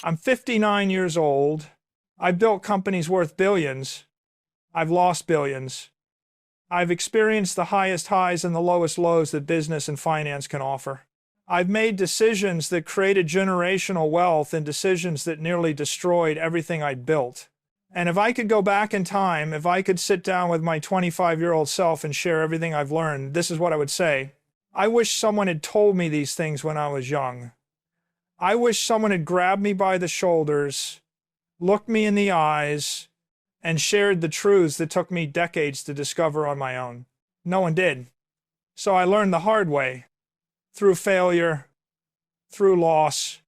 I'm 59 years old. I've built companies worth billions. I've lost billions. I've experienced the highest highs and the lowest lows that business and finance can offer. I've made decisions that created generational wealth and decisions that nearly destroyed everything I'd built. And if I could go back in time, if I could sit down with my 25-year-old self and share everything I've learned, this is what I would say. I wish someone had told me these things when I was young. I wish someone had grabbed me by the shoulders, looked me in the eyes, and shared the truths that took me decades to discover on my own. No one did. So I learned the hard way, through failure, through loss,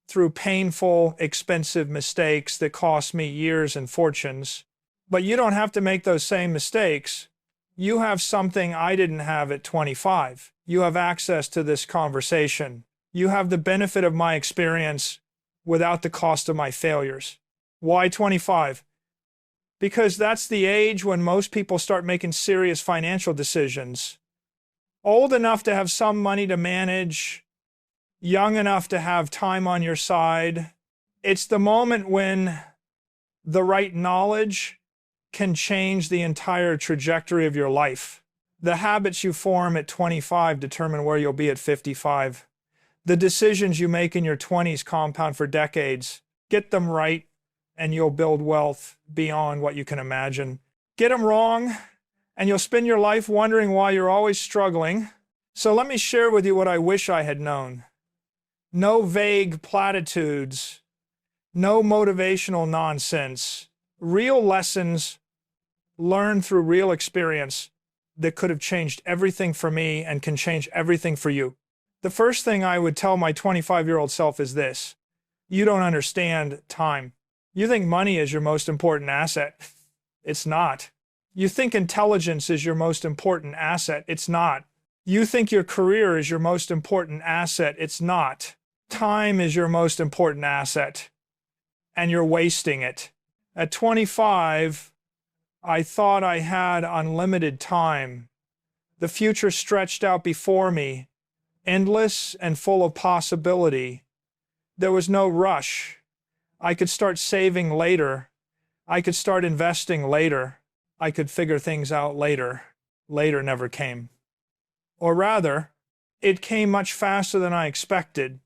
through painful, expensive mistakes that cost me years and fortunes. But you don't have to make those same mistakes. You have something I didn't have at 25. You have access to this conversation. You have the benefit of my experience without the cost of my failures. Why 25? Because that's the age when most people start making serious financial decisions. Old enough to have some money to manage, young enough to have time on your side. It's the moment when the right knowledge can change the entire trajectory of your life. The habits you form at 25 determine where you'll be at 55. The decisions you make in your 20s compound for decades. Get them right, and you'll build wealth beyond what you can imagine. Get them wrong, and you'll spend your life wondering why you're always struggling. So let me share with you what I wish I had known. No vague platitudes, no motivational nonsense. Real lessons learned through real experience that could have changed everything for me and can change everything for you. The first thing I would tell my 25-year-old self is this. You don't understand time. You think money is your most important asset. It's not. You think intelligence is your most important asset. It's not. You think your career is your most important asset. It's not. Time is your most important asset, and you're wasting it. At 25, I thought I had unlimited time. The future stretched out before me, endless and full of possibility. There was no rush. I could start saving later. I could start investing later. I could figure things out later. Later never came. Or rather, it came much faster than I expected.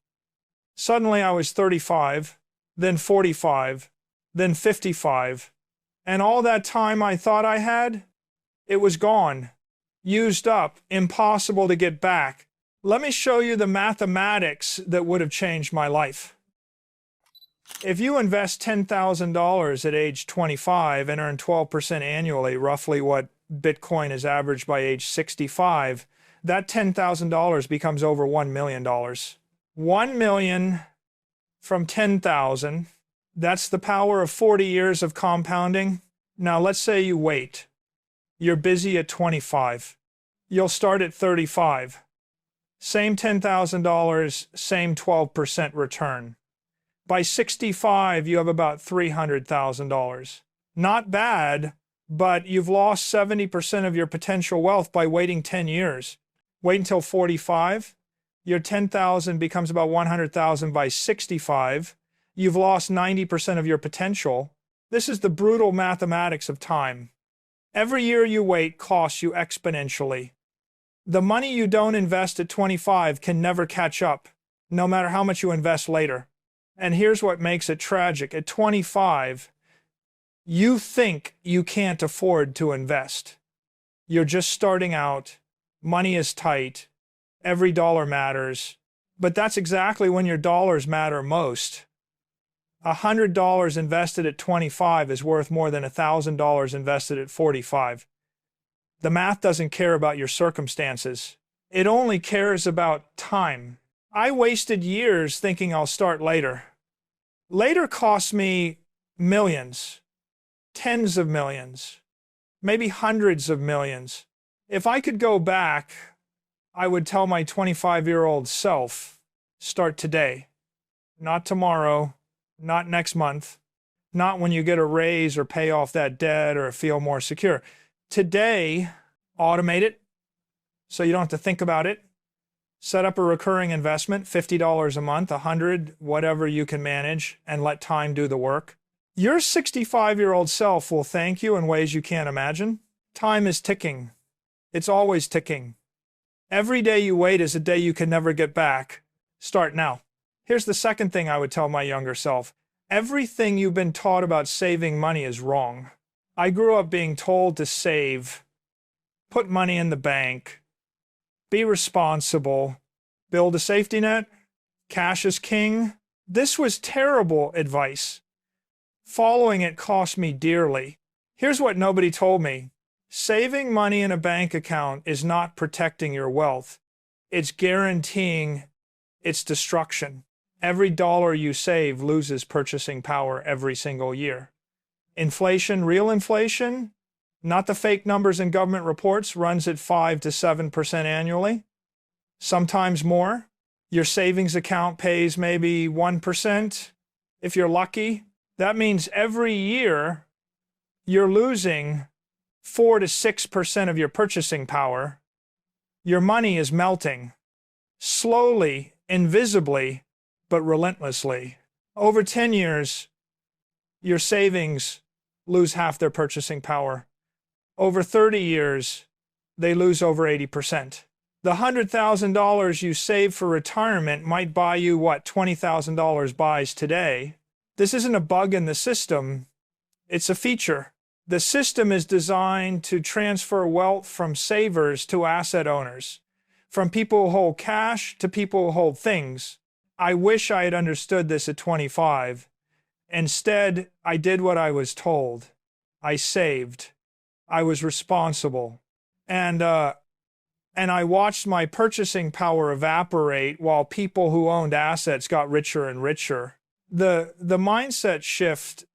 Suddenly I was 35, then 45, then 55, and all that time I thought I had, it was gone, used up, impossible to get back. Let me show you the mathematics that would have changed my life. If you invest $10,000 at age 25 and earn 12% annually, roughly what Bitcoin is averaged by age 65, that $10,000 becomes over $1 million. $1 million from 10,000, that's the power of 40 years of compounding. Now let's say you wait. You're busy at 25. You'll start at 35. Same $10,000, same 12% return. By 65, you have about $300,000. Not bad, but you've lost 70% of your potential wealth by waiting 10 years. Wait until 45. Your 10,000 becomes about 100,000 by 65. You've lost 90% of your potential. This is the brutal mathematics of time. Every year you wait costs you exponentially. The money you don't invest at 25 can never catch up, no matter how much you invest later. And here's what makes it tragic. At 25, you think you can't afford to invest. You're just starting out. Money is tight. Every dollar matters. But that's exactly when your dollars matter most. $100 invested at 25 is worth more than $1,000 invested at 45. The math doesn't care about your circumstances. It only cares about time. I wasted years thinking I'll start later. Later cost me millions, tens of millions, maybe hundreds of millions. If I could go back, I would tell my 25-year-old self, start today. Not tomorrow, not next month, not when you get a raise or pay off that debt or feel more secure. Today, automate it so you don't have to think about it. Set up a recurring investment, $50 a month, $100, whatever you can manage, and let time do the work. Your 65-year-old self will thank you in ways you can't imagine. Time is ticking. It's always ticking. Every day you wait is a day you can never get back. Start now. Here's the second thing I would tell my younger self. Everything you've been taught about saving money is wrong. I grew up being told to save, put money in the bank, be responsible, build a safety net, cash is king. This was terrible advice. Following it cost me dearly. Here's what nobody told me. Saving money in a bank account is not protecting your wealth. It's guaranteeing its destruction. Every dollar you save loses purchasing power every single year. Inflation, real inflation, not the fake numbers in government reports, runs at 5 to 7% annually, sometimes more. Your savings account pays maybe 1% if you're lucky. That means every year you're losing 4 to 6% of your purchasing power. Your money is melting, slowly, invisibly, but relentlessly. Over 10 years, your savings lose half their purchasing power. Over 30 years, they lose over 80%. The $100,000 you save for retirement might buy you what $20,000 buys today. This isn't a bug in the system, it's a feature. The system is designed to transfer wealth from savers to asset owners, from people who hold cash to people who hold things. I wish I had understood this at 25. Instead, I did what I was told. I saved. I was responsible. And I watched my purchasing power evaporate while people who owned assets got richer and richer. The mindset shift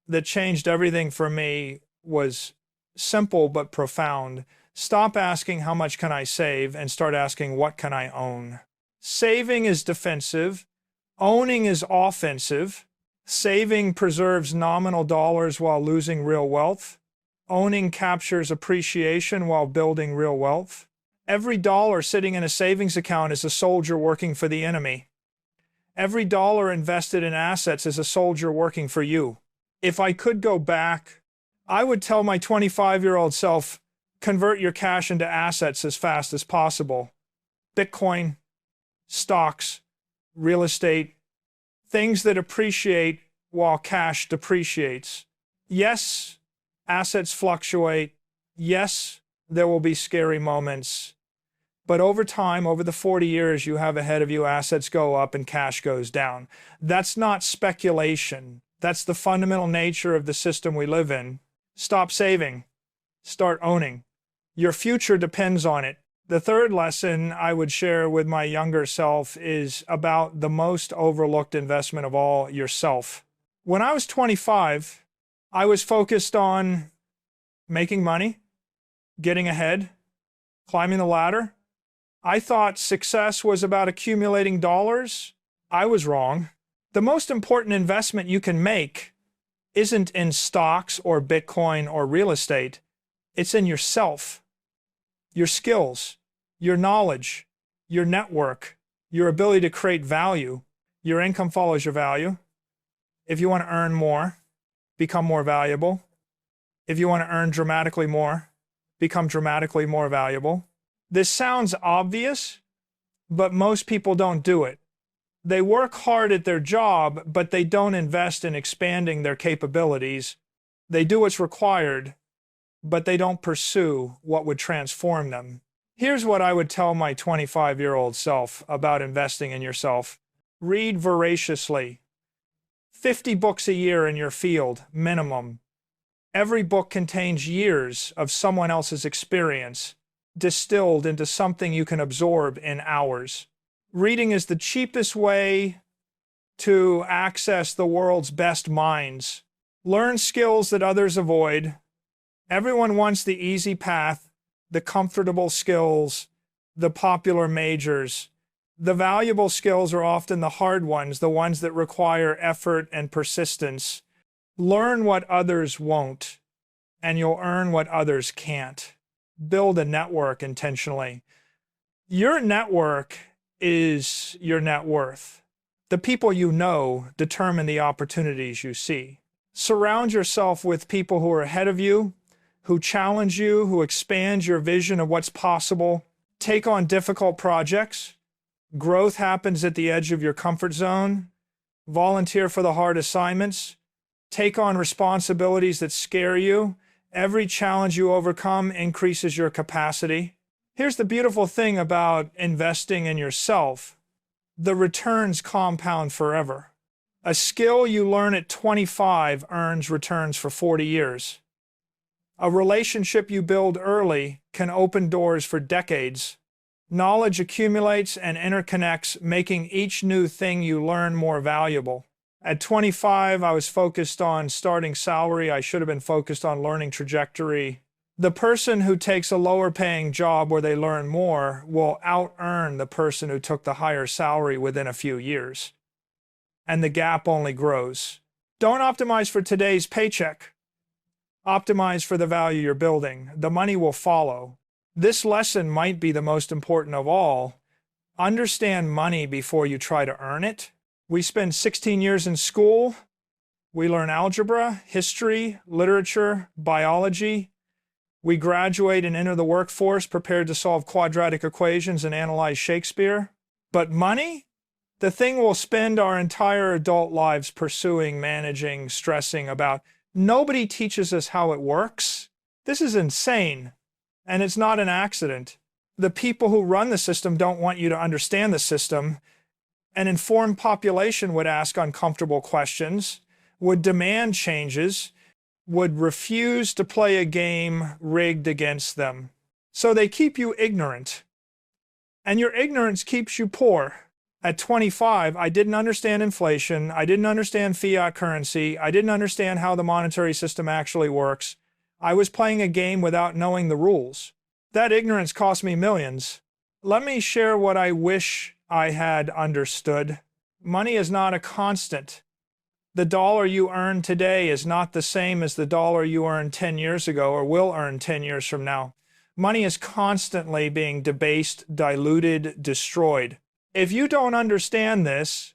that changed everything for me was simple but profound. Stop asking how much can I save and start asking what can I own. Saving is defensive. Owning is offensive. Saving preserves nominal dollars while losing real wealth. Owning captures appreciation while building real wealth. Every dollar sitting in a savings account is a soldier working for the enemy. Every dollar invested in assets is a soldier working for you. If I could go back, I would tell my 25-year-old self, convert your cash into assets as fast as possible. Bitcoin, stocks, real estate, things that appreciate while cash depreciates. Yes, assets fluctuate. Yes, there will be scary moments. But over time, over the 40 years you have ahead of you, assets go up and cash goes down. That's not speculation. That's the fundamental nature of the system we live in. Stop saving. Start owning. Your future depends on it. The third lesson I would share with my younger self is about the most overlooked investment of all, yourself. When I was 25, I was focused on making money, getting ahead, climbing the ladder. I thought success was about accumulating dollars. I was wrong. The most important investment you can make isn't in stocks or Bitcoin or real estate. It's in yourself, your skills, your knowledge, your network, your ability to create value. Your income follows your value. If you want to earn more, become more valuable. If you want to earn dramatically more, become dramatically more valuable. This sounds obvious, but most people don't do it. They work hard at their job, but they don't invest in expanding their capabilities. They do what's required, but they don't pursue what would transform them. Here's what I would tell my 25-year-old self about investing in yourself. Read voraciously. 50 books a year in your field, minimum. Every book contains years of someone else's experience, distilled into something you can absorb in hours. Reading is the cheapest way to access the world's best minds. Learn skills that others avoid. Everyone wants the easy path, the comfortable skills, the popular majors. The valuable skills are often the hard ones, the ones that require effort and persistence. Learn what others won't, and you'll earn what others can't. Build a network intentionally. Your network is your net worth. The people you know determine the opportunities you see. Surround yourself with people who are ahead of you, who challenge you, who expand your vision of what's possible. Take on difficult projects. Growth happens at the edge of your comfort zone. Volunteer for the hard assignments. Take on responsibilities that scare you. Every challenge you overcome increases your capacity. Here's the beautiful thing about investing in yourself. The returns compound forever. A skill you learn at 25 earns returns for 40 years. A relationship you build early can open doors for decades. Knowledge accumulates and interconnects, making each new thing you learn more valuable. At 25, I was focused on starting salary. I should have been focused on learning trajectory. The person who takes a lower paying job where they learn more will out-earn the person who took the higher salary within a few years. And the gap only grows. Don't optimize for today's paycheck. Optimize for the value you're building. The money will follow. This lesson might be the most important of all. Understand money before you try to earn it. We spend 16 years in school. We learn algebra, history, literature, biology. We graduate and enter the workforce prepared to solve quadratic equations and analyze Shakespeare. But money? The thing we'll spend our entire adult lives pursuing, managing, stressing about. Nobody teaches us how it works. This is insane. And it's not an accident. The people who run the system don't want you to understand the system. An informed population would ask uncomfortable questions, would demand changes, would refuse to play a game rigged against them. So they keep you ignorant. And your ignorance keeps you poor. At 25, I didn't understand inflation. I didn't understand fiat currency. I didn't understand how the monetary system actually works. I was playing a game without knowing the rules. That ignorance cost me millions. Let me share what I wish I had understood. Money is not a constant. The dollar you earn today is not the same as the dollar you earned 10 years ago or will earn 10 years from now. Money is constantly being debased, diluted, destroyed. If you don't understand this,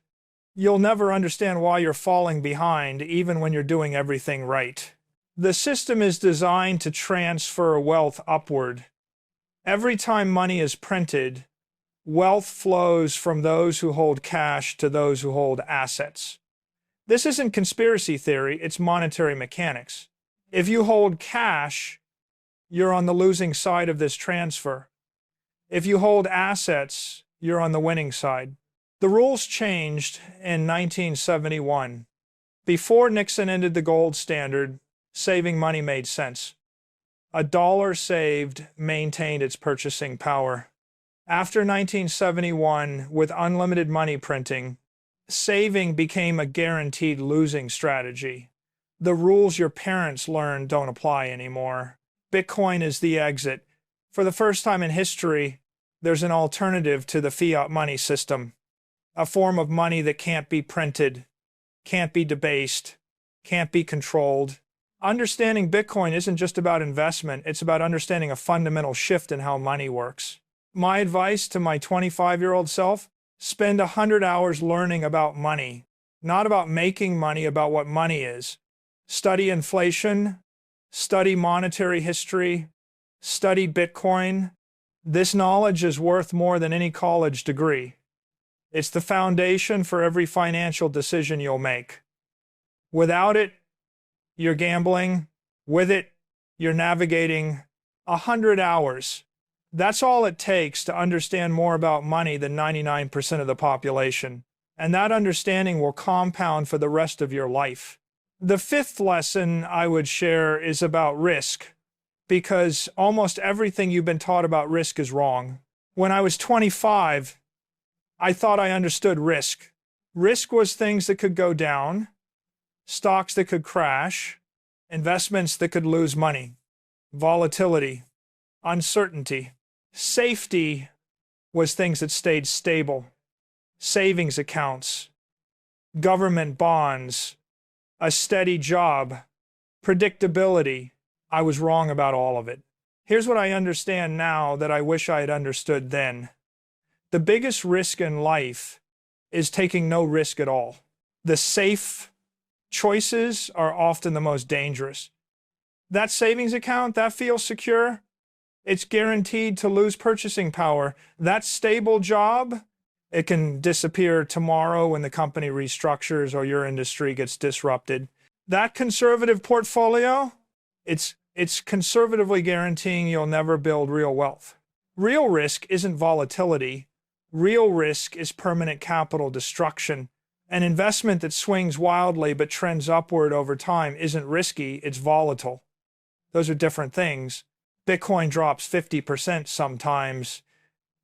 you'll never understand why you're falling behind, even when you're doing everything right. The system is designed to transfer wealth upward. Every time money is printed, wealth flows from those who hold cash to those who hold assets. This isn't conspiracy theory, it's monetary mechanics. If you hold cash, you're on the losing side of this transfer. If you hold assets, you're on the winning side. The rules changed in 1971. Before Nixon ended the gold standard, saving money made sense. A dollar saved maintained its purchasing power. After 1971, with unlimited money printing, saving became a guaranteed losing strategy. The rules your parents learned don't apply anymore. Bitcoin is the exit. For the first time in history, there's an alternative to the fiat money system. A form of money that can't be printed, can't be debased, can't be controlled. Understanding Bitcoin isn't just about investment, it's about understanding a fundamental shift in how money works. My advice to my 25-year-old self, spend 100 hours learning about money, not about making money, about what money is. Study inflation, study monetary history, study Bitcoin. This knowledge is worth more than any college degree. It's the foundation for every financial decision you'll make. Without it, you're gambling. With it, you're navigating. 100 hours. That's all it takes to understand more about money than 99% of the population. And that understanding will compound for the rest of your life. The fifth lesson I would share is about risk, because almost everything you've been taught about risk is wrong. When I was 25, I thought I understood risk. Risk was things that could go down, stocks that could crash, investments that could lose money, volatility, uncertainty. Safety was things that stayed stable, savings accounts, government bonds, a steady job, predictability. I was wrong about all of it. Here's what I understand now that I wish I had understood then. The biggest risk in life is taking no risk at all. The safe choices are often the most dangerous. That savings account, that feels secure. It's guaranteed to lose purchasing power. That stable job, it can disappear tomorrow when the company restructures or your industry gets disrupted. That conservative portfolio, it's conservatively guaranteeing you'll never build real wealth. Real risk isn't volatility. Real risk is permanent capital destruction. An investment that swings wildly but trends upward over time isn't risky, it's volatile. Those are different things. Bitcoin drops 50% sometimes.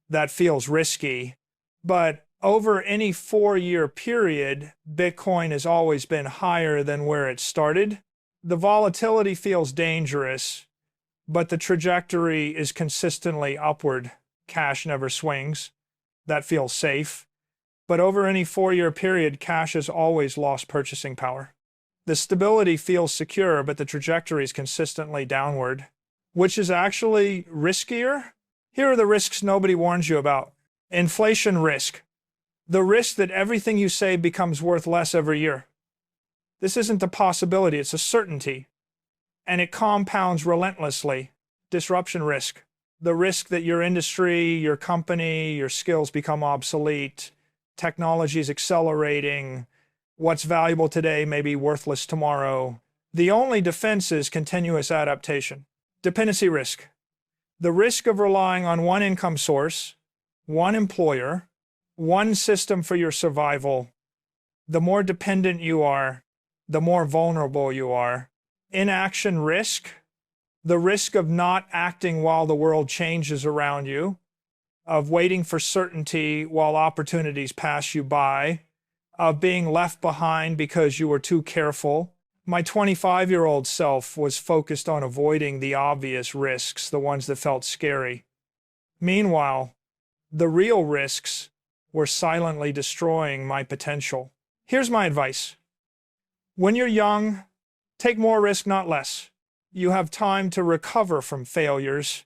That feels risky. But over any 4-year period, Bitcoin has always been higher than where it started. The volatility feels dangerous, but the trajectory is consistently upward. Cash never swings. That feels safe. But over any 4-year period, cash has always lost purchasing power. The stability feels secure, but the trajectory is consistently downward. Which is actually riskier? Here are the risks nobody warns you about. Inflation risk. The risk that everything you save becomes worth less every year. This isn't a possibility, it's a certainty. And it compounds relentlessly. Disruption risk. The risk that your industry, your company, your skills become obsolete. Technology is accelerating. What's valuable today may be worthless tomorrow. The only defense is continuous adaptation. Dependency risk. The risk of relying on one income source, one employer, one system for your survival. The more dependent you are, the more vulnerable you are. Inaction risk. The risk of not acting while the world changes around you, of waiting for certainty while opportunities pass you by, of being left behind because you were too careful. My 25-year-old self was focused on avoiding the obvious risks, the ones that felt scary. Meanwhile, the real risks were silently destroying my potential. Here's my advice. When you're young, take more risk, not less. You have time to recover from failures.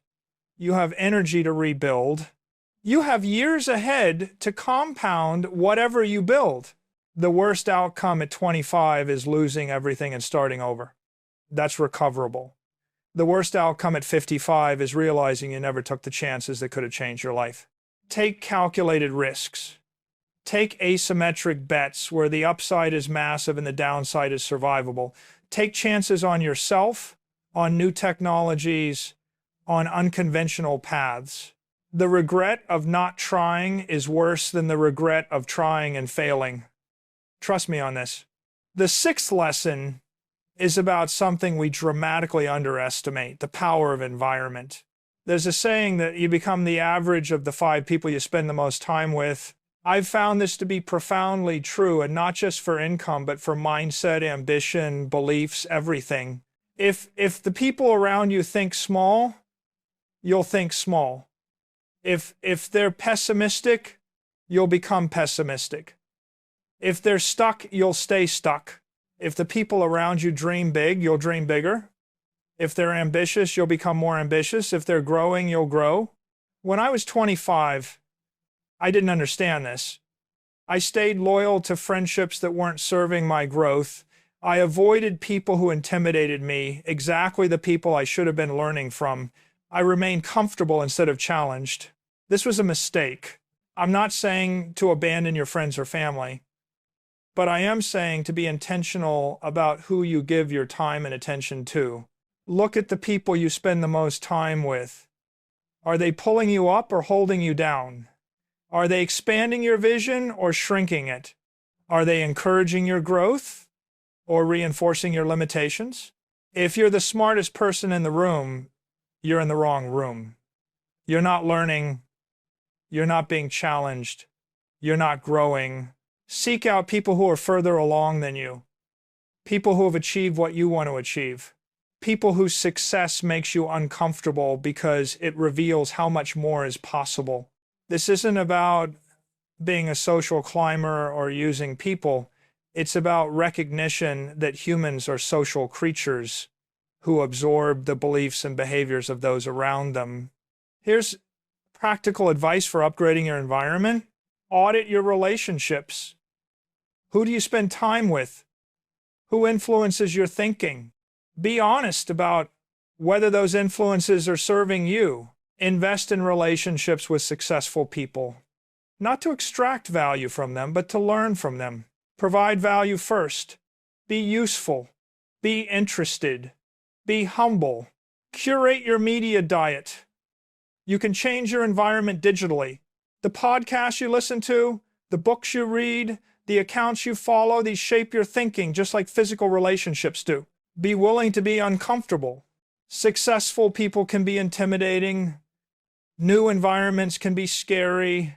You have energy to rebuild. You have years ahead to compound whatever you build. The worst outcome at 25 is losing everything and starting over. That's recoverable. The worst outcome at 55 is realizing you never took the chances that could have changed your life. Take calculated risks. Take asymmetric bets where the upside is massive and the downside is survivable. Take chances on yourself, on new technologies, on unconventional paths. The regret of not trying is worse than the regret of trying and failing. Trust me on this. The sixth lesson is about something we dramatically underestimate, the power of environment. There's a saying that you become the average of the 5 people you spend the most time with. I've found this to be profoundly true, and not just for income, but for mindset, ambition, beliefs, everything. If the people around you think small, you'll think small. If they're pessimistic, you'll become pessimistic. If they're stuck, you'll stay stuck. If the people around you dream big, you'll dream bigger. If they're ambitious, you'll become more ambitious. If they're growing, you'll grow. When I was 25, I didn't understand this. I stayed loyal to friendships that weren't serving my growth. I avoided people who intimidated me, exactly the people I should have been learning from. I remained comfortable instead of challenged. This was a mistake. I'm not saying to abandon your friends or family, but I am saying to be intentional about who you give your time and attention to. Look at the people you spend the most time with. Are they pulling you up or holding you down? Are they expanding your vision or shrinking it? Are they encouraging your growth or reinforcing your limitations? If you're the smartest person in the room, you're in the wrong room. You're not learning. You're not being challenged. You're not growing. Seek out people who are further along than you. People who have achieved what you want to achieve. People whose success makes you uncomfortable because it reveals how much more is possible. This isn't about being a social climber or using people. It's about recognition that humans are social creatures who absorb the beliefs and behaviors of those around them. Here's Practical advice for upgrading your environment: audit your relationships. Who do you spend time with? Who influences your thinking? Be honest about whether those influences are serving you. Invest in relationships with successful people, not to extract value from them, but to learn from them. Provide value first. Be useful. Be interested. Be humble. Curate your media diet. You can change your environment digitally. The podcasts you listen to, the books you read, the accounts you follow, these shape your thinking just like physical relationships do. Be willing to be uncomfortable. Successful people can be intimidating. New environments can be scary.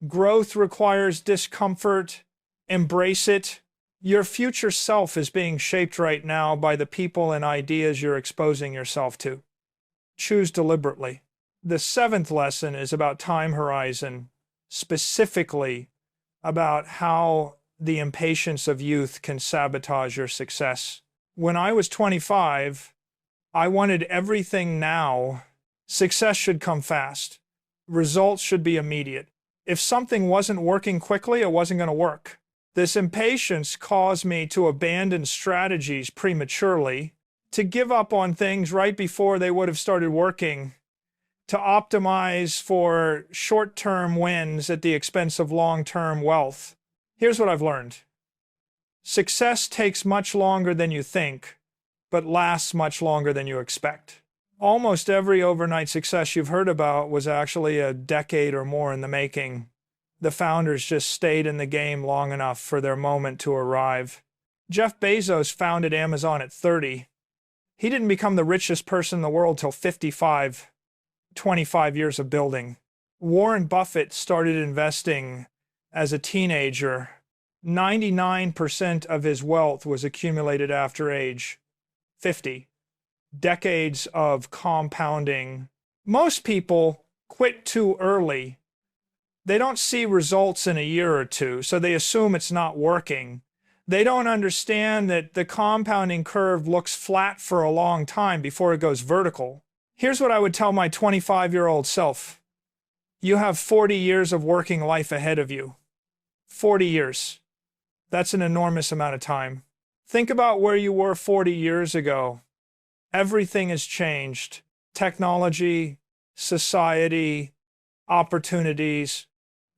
Growth requires discomfort. Embrace it. Your future self is being shaped right now by the people and ideas you're exposing yourself to. Choose deliberately. The 7th lesson is about time horizon, specifically about how the impatience of youth can sabotage your success. When I was 25, I wanted everything now. Success should come fast. Results should be immediate. If something wasn't working quickly, it wasn't going to work. This impatience caused me to abandon strategies prematurely, to give up on things right before they would have started working, to optimize for short-term wins at the expense of long-term wealth. Here's what I've learned. Success takes much longer than you think, but lasts much longer than you expect. Almost every overnight success you've heard about was actually a decade or more in the making. The founders just stayed in the game long enough for their moment to arrive. Jeff Bezos founded Amazon at 30. He didn't become the richest person in the world till 55, 25 years of building. Warren Buffett started investing as a teenager. 99% of his wealth was accumulated after age 50. Decades of compounding. Most people quit too early. They don't see results in a year or two, so they assume it's not working. They don't understand that the compounding curve looks flat for a long time before it goes vertical. Here's what I would tell my 25-year-old self. You have 40 years of working life ahead of you. 40 years. That's an enormous amount of time. Think about where you were 40 years ago. Everything has changed. Technology, society, opportunities.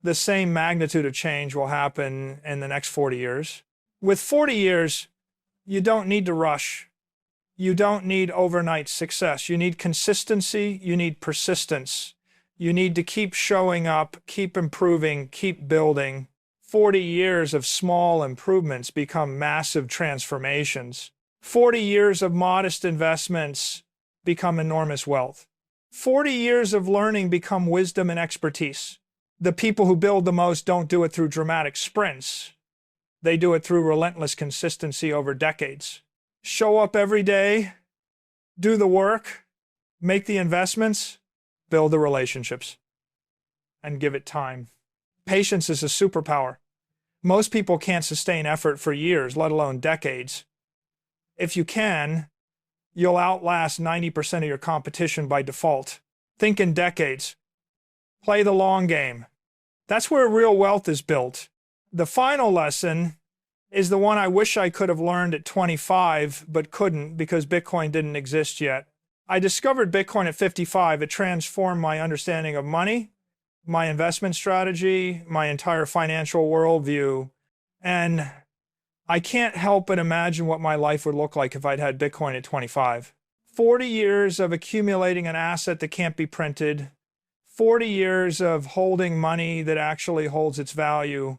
The same magnitude of change will happen in the next 40 years. With 40 years, you don't need to rush. You don't need overnight success. You need consistency. You need persistence. You need to keep showing up, keep improving, keep building. 40 years of small improvements become massive transformations. 40 years of modest investments become enormous wealth. 40 years of learning become wisdom and expertise. The people who build the most don't do it through dramatic sprints. They do it through relentless consistency over decades. Show up every day, do the work, make the investments, build the relationships, and give it time. Patience is a superpower. Most people can't sustain effort for years, let alone decades. If you can, you'll outlast 90% of your competition by default. Think in decades. Play the long game. That's where real wealth is built. The final lesson is the one I wish I could have learned at 25, but couldn't because Bitcoin didn't exist yet. I discovered Bitcoin at 55. It transformed my understanding of money, my investment strategy, my entire financial worldview, and I can't help but imagine what my life would look like if I'd had Bitcoin at 25. 40 years of accumulating an asset that can't be printed, 40 years of holding money that actually holds its value,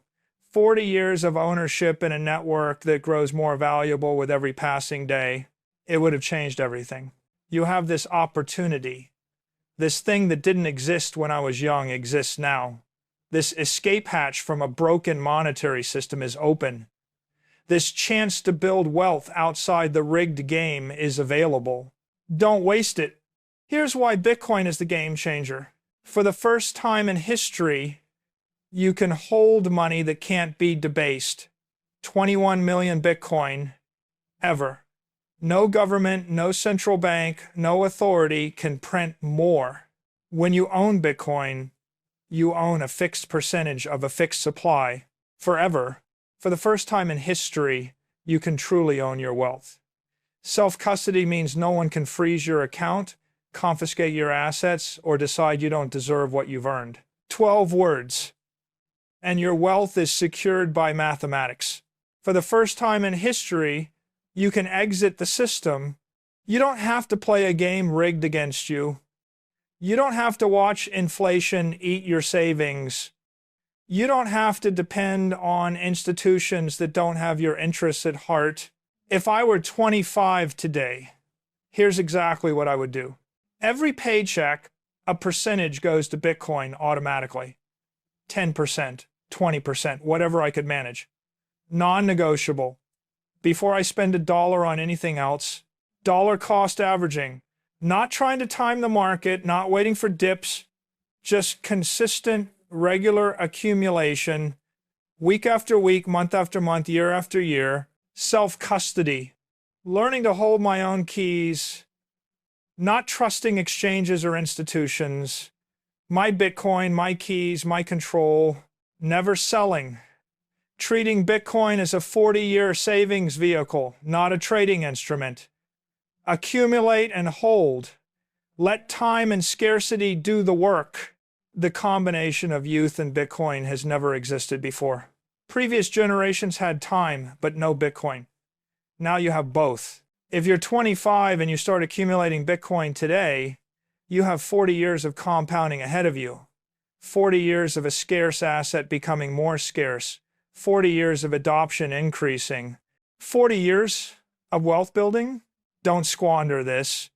40 years of ownership in a network that grows more valuable with every passing day. It would have changed everything. You have this opportunity. This thing that didn't exist when I was young exists now. This escape hatch from a broken monetary system is open. This chance to build wealth outside the rigged game is available. Don't waste it. Here's why Bitcoin is the game changer. For the first time in history, you can hold money that can't be debased. 21 million Bitcoin, ever. No government, no central bank, no authority can print more. When you own Bitcoin, you own a fixed percentage of a fixed supply forever. For the first time in history, you can truly own your wealth. Self-custody means no one can freeze your account, confiscate your assets, or decide you don't deserve what you've earned. 12 words, and your wealth is secured by mathematics. For the first time in history, you can exit the system. You don't have to play a game rigged against you. You don't have to watch inflation eat your savings. You don't have to depend on institutions that don't have your interests at heart. If I were 25 today, here's exactly what I would do. Every paycheck, a percentage goes to Bitcoin automatically. 10%, 20%, whatever I could manage. Non-negotiable. Before I spend $1 on anything else, dollar cost averaging. Not trying to time the market, not waiting for dips, just consistent, regular accumulation, week after week, month after month, year after year. Self-custody. Learning to hold my own keys, not trusting exchanges or institutions. My Bitcoin, my keys, my control. Never selling. Treating Bitcoin as a 40-year savings vehicle, not a trading instrument. Accumulate and hold. Let time and scarcity do the work. The combination of youth and Bitcoin has never existed before. Previous generations had time, but no Bitcoin. Now you have both. If you're 25 and you start accumulating Bitcoin today, you have 40 years of compounding ahead of you. 40 years of a scarce asset becoming more scarce. 40 years of adoption increasing. 40 years of wealth building? Don't squander this.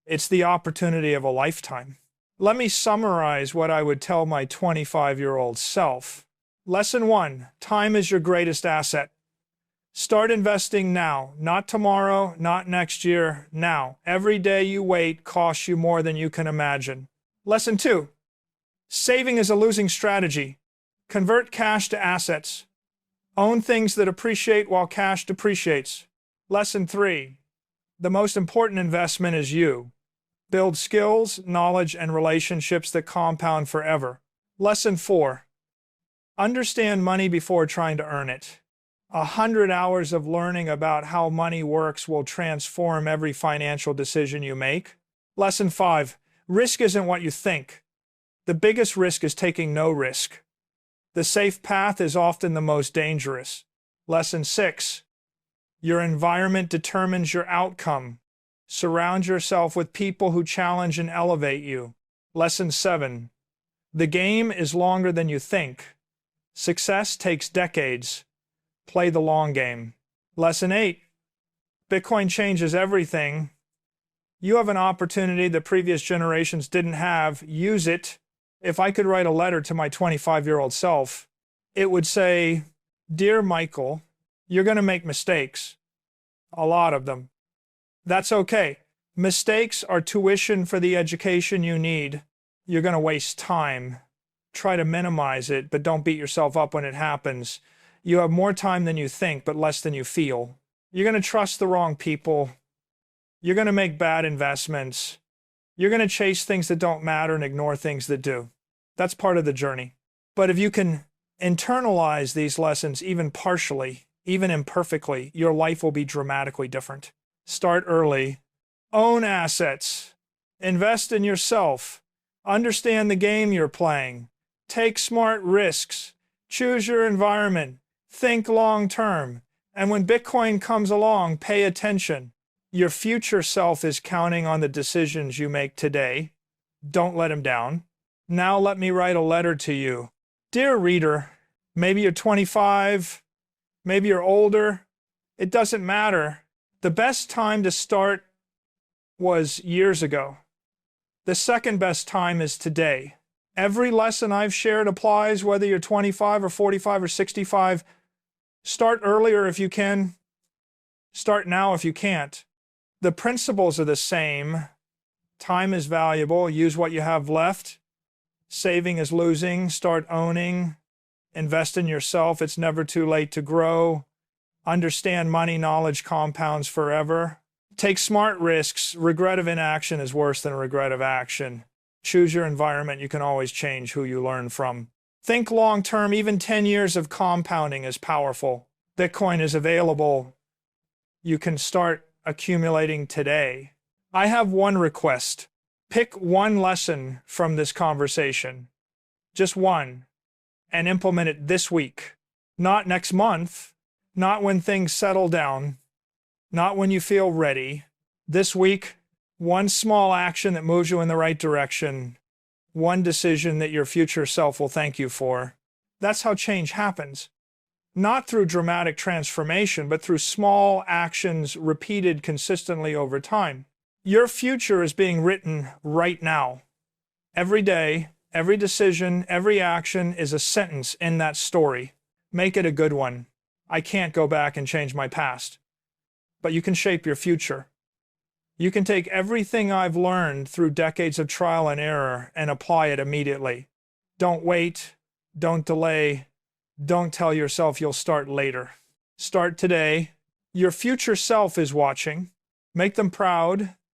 It's the opportunity of a lifetime. Let me summarize what I would tell my 25-year-old self. Lesson 1, time is your greatest asset. Start investing now, not tomorrow, not next year, now. Every day you wait costs you more than you can imagine. Lesson 2, saving is a losing strategy. Convert cash to assets. Own things that appreciate while cash depreciates. Lesson 3, the most important investment is you. Build skills, knowledge, and relationships that compound forever. Lesson 4, understand money before trying to earn it. 100 hours of learning about how money works will transform every financial decision you make. Lesson 5, risk isn't what you think. The biggest risk is taking no risk. The safe path is often the most dangerous. Lesson 6, your environment determines your outcome. Surround yourself with people who challenge and elevate you. Lesson 7, the game is longer than you think. Success takes decades. Play the long game. Lesson 8, Bitcoin changes everything. You have an opportunity that previous generations didn't have. Use it. If I could write a letter to my 25-year-old self, it would say, Dear Michael, you're going to make mistakes. A lot of them. That's okay. Mistakes are tuition for the education you need. You're going to waste time. Try to minimize it, but don't beat yourself up when it happens. You have more time than you think, but less than you feel. You're going to trust the wrong people. You're going to make bad investments. You're going to chase things that don't matter and ignore things that do. That's part of the journey. But if you can internalize these lessons even partially, even imperfectly, your life will be dramatically different. Start early. Own assets. Invest in yourself. Understand the game you're playing. Take smart risks. Choose your environment. Think long term. And when Bitcoin comes along, pay attention. Your future self is counting on the decisions you make today. Don't let him down. Now let me write a letter to you. Dear reader, maybe you're 25, maybe you're older. It doesn't matter. The best time to start was years ago. The second best time is today. Every lesson I've shared applies whether you're 25 or 45 or 65. Start earlier if you can. Start now if you can't. The principles are the same. Time is valuable. Use what you have left. Saving is losing. Start owning. Invest in yourself. It's never too late to grow. Understand money knowledge compounds forever. Take smart risks. Regret of inaction is worse than regret of action. Choose your environment. You can always change who you learn from. Think long term. Even 10 years of compounding is powerful. Bitcoin is available. You can start accumulating today. I have one request. Pick one lesson from this conversation, just one, and implement it this week. Not next month, not when things settle down, not when you feel ready. This week, one small action that moves you in the right direction, one decision that your future self will thank you for. That's how change happens. Not through dramatic transformation, but through small actions repeated consistently over time. Your future is being written right now. Every day, every decision, every action is a sentence in that story. Make it a good one. I can't go back and change my past, but you can shape your future. You can take everything I've learned through decades of trial and error and apply it immediately. Don't wait. Don't delay. Don't tell yourself you'll start later. Start today. Your future self is watching. Make them proud.